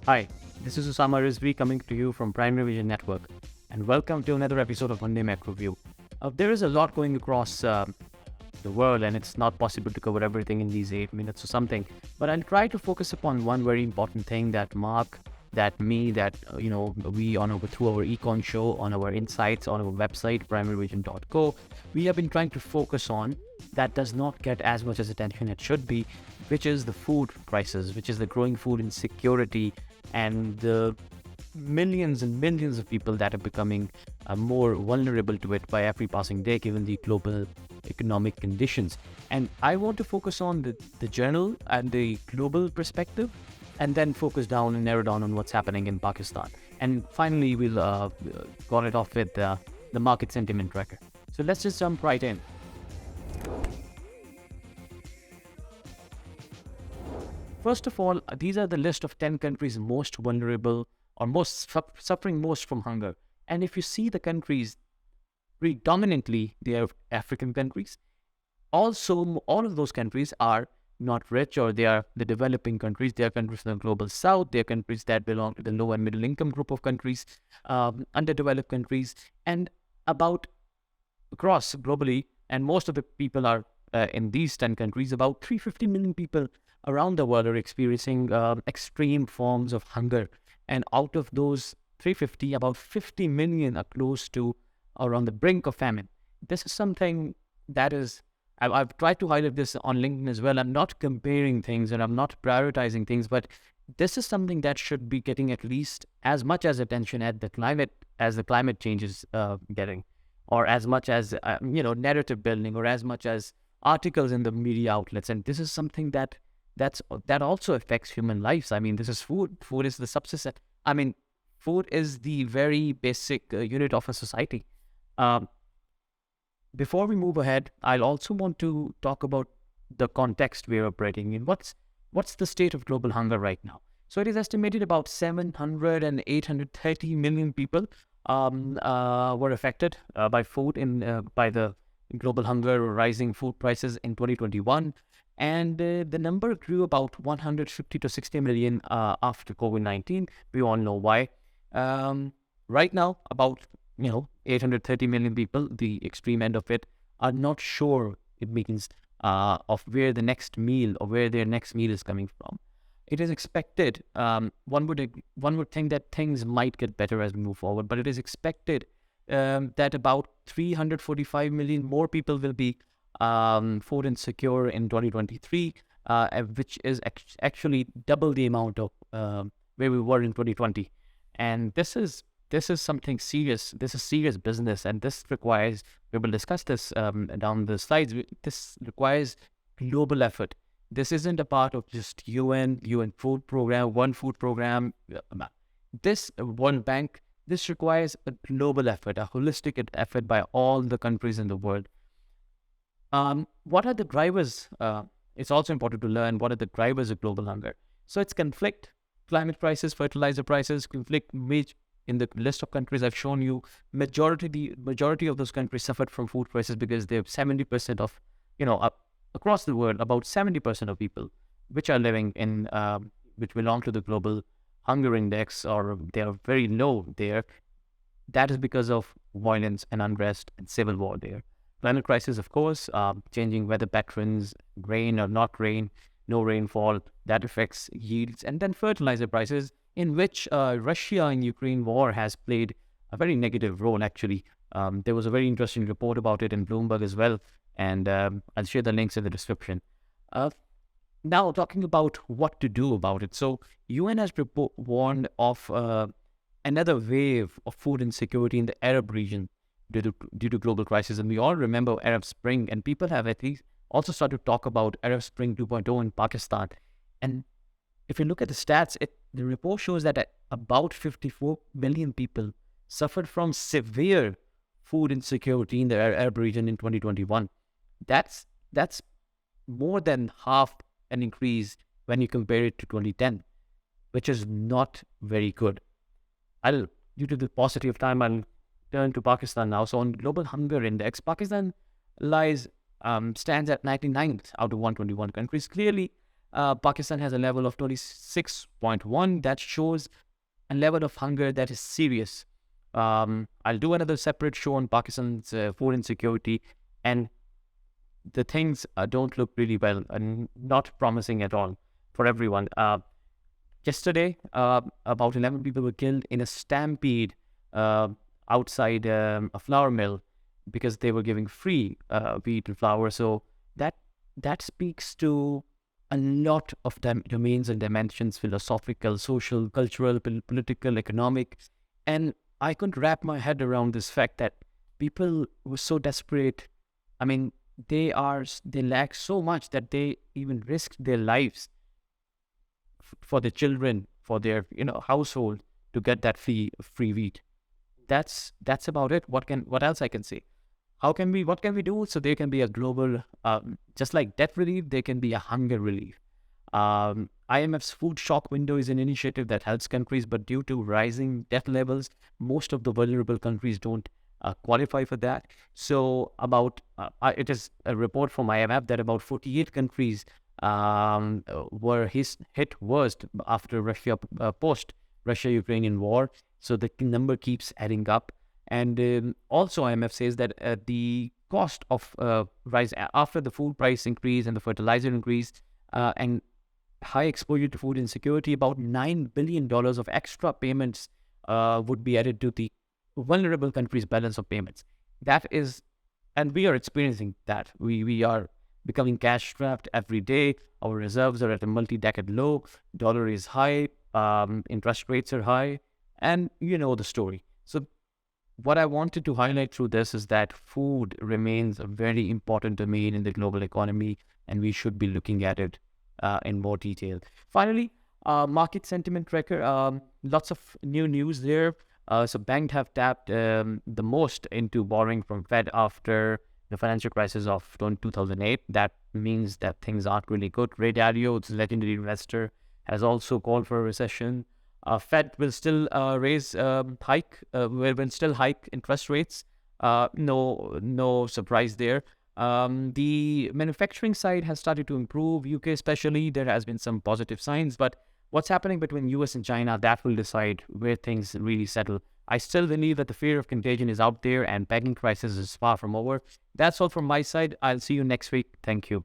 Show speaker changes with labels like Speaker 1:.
Speaker 1: Hi, this is Osama Rizvi coming to you from Primary Vision Network, and welcome to another episode of Monday Macro View. There is a lot going across the world, and it's not possible to cover everything in these 8 minutes or something. But I'll try to focus upon one very important thing that Mark, that me, that we through our econ show, on our insights, on our website primaryvision.co, we have been trying to focus on that does not get as much as attention it should be, which is the food prices, which is the growing food insecurity, and the millions and millions of people that are becoming more vulnerable to it by every passing day, given the global economic conditions. And I want to focus on the general and the global perspective, and then focus down and narrow down on what's happening in Pakistan. And finally, we'll got it off with the market sentiment tracker. So let's just jump right in. First of all, these are the list of 10 countries most vulnerable or suffering most from hunger. And if you see the countries, predominantly they are African countries. Also, all of those countries are not rich, or they are the developing countries. They are countries in the global south. They are countries that belong to the low and middle income group of countries, underdeveloped countries, and about across globally. And most of the people are in these 10 countries. About 350 million people around the world are experiencing extreme forms of hunger. And out of those 350, about 50 million are close to or on the brink of famine. This is something that is, I've tried to highlight this on LinkedIn as well. I'm not comparing things and I'm not prioritizing things, but this is something that should be getting at least as much as attention as the climate change is getting, or as much as narrative building, or as much as articles in the media outlets. And this is something that also affects human lives. I mean, this is food. Food is the subsistence. I mean, food is the very basic unit of a society. Before we move ahead, I'll also want to talk about the context we're operating in. What's the state of global hunger right now? So it is estimated about 700 and 830 million people were affected by the global hunger or rising food prices in 2021. And the number grew about 150 to 60 million after COVID-19. We all know why. Right now, about 830 million people, the extreme end of it, are not sure, it means, of where their next meal is coming from. It is expected, one would think that things might get better as we move forward, but it is expected that about 345 million more people will be food insecure in 2023, which is actually double the amount of where we were in 2020. And this is something serious. This is serious business, and this requires, we will discuss this down the slides, this requires global effort. This isn't a part of just UN food program, one food program, this World Bank. This requires a global effort, a holistic effort by all the countries in the world. What are the drivers? It's also important to learn what are the drivers of global hunger. So it's conflict, climate crisis, fertilizer prices, conflict. In the list of countries I've shown you, the majority of those countries suffered from food crisis because they have 70% of, across the world, about 70% of people which are living in, which belong to the global hunger index, or they are very low there. That is because of violence and unrest and civil war there. Climate crisis, of course, changing weather patterns, rain or not rain, no rainfall, that affects yields. And then fertilizer prices, in which Russia and Ukraine war has played a very negative role, actually. There was a very interesting report about it in Bloomberg as well, and I'll share the links in the description. Now, talking about what to do about it. So, UN has warned of another wave of food insecurity in the Arab region due to global crisis. And we all remember Arab Spring, and people have at least also started to talk about Arab Spring 2.0 in Pakistan. And if you look at the stats, the report shows that about 54 million people suffered from severe food insecurity in the Arab region in 2021. That's more than half an increase when you compare it to 2010, which is not very good. Due to the paucity of time, I'll turn to Pakistan now. So on global hunger index, Pakistan stands at 99th out of 121 countries. Clearly, Pakistan has a level of 26.1. That shows a level of hunger that is serious. I'll do another separate show on Pakistan's food insecurity, and the things don't look really well and not promising at all for everyone. Yesterday, about 11 people were killed in a stampede outside a flour mill because they were giving free wheat and flour. So that speaks to a lot of domains and dimensions: philosophical, social, cultural, political, economic. And I couldn't wrap my head around this fact that people were so desperate. I mean, they lack so much that they even risked their lives for their children, for their household, to get that free wheat. That's about it. What else I can say? What can we do? So there can be a global, just like debt relief, there can be a hunger relief. IMF's food shock window is an initiative that helps countries, but due to rising debt levels, most of the vulnerable countries don't qualify for that. So it is a report from IMF that about 48 countries were hit worst after post Russia-Ukrainian war. So the number keeps adding up. And also IMF says that the cost of rise after the food price increase and the fertilizer increase and high exposure to food insecurity, about $9 billion of extra payments would be added to the vulnerable countries' balance of payments. That is, and we are experiencing that. We are becoming cash strapped every day. Our reserves are at a multi-decade low. Dollar is high. Interest rates are high. And you know the story. So what I wanted to highlight through this is that food remains a very important domain in the global economy, and we should be looking at it in more detail. Finally, market sentiment tracker. Lots of new news there. So banks have tapped the most into borrowing from Fed after the financial crisis of 2008. That means that things aren't really good. Ray Dalio, the legendary investor, has also called for a recession. Fed will still hike interest rates. No surprise there. The manufacturing side has started to improve. UK especially, there has been some positive signs, but what's happening between US and China, that will decide where things really settle. I still believe that the fear of contagion is out there and banking crisis is far from over. That's all from my side. I'll see you next week. Thank you.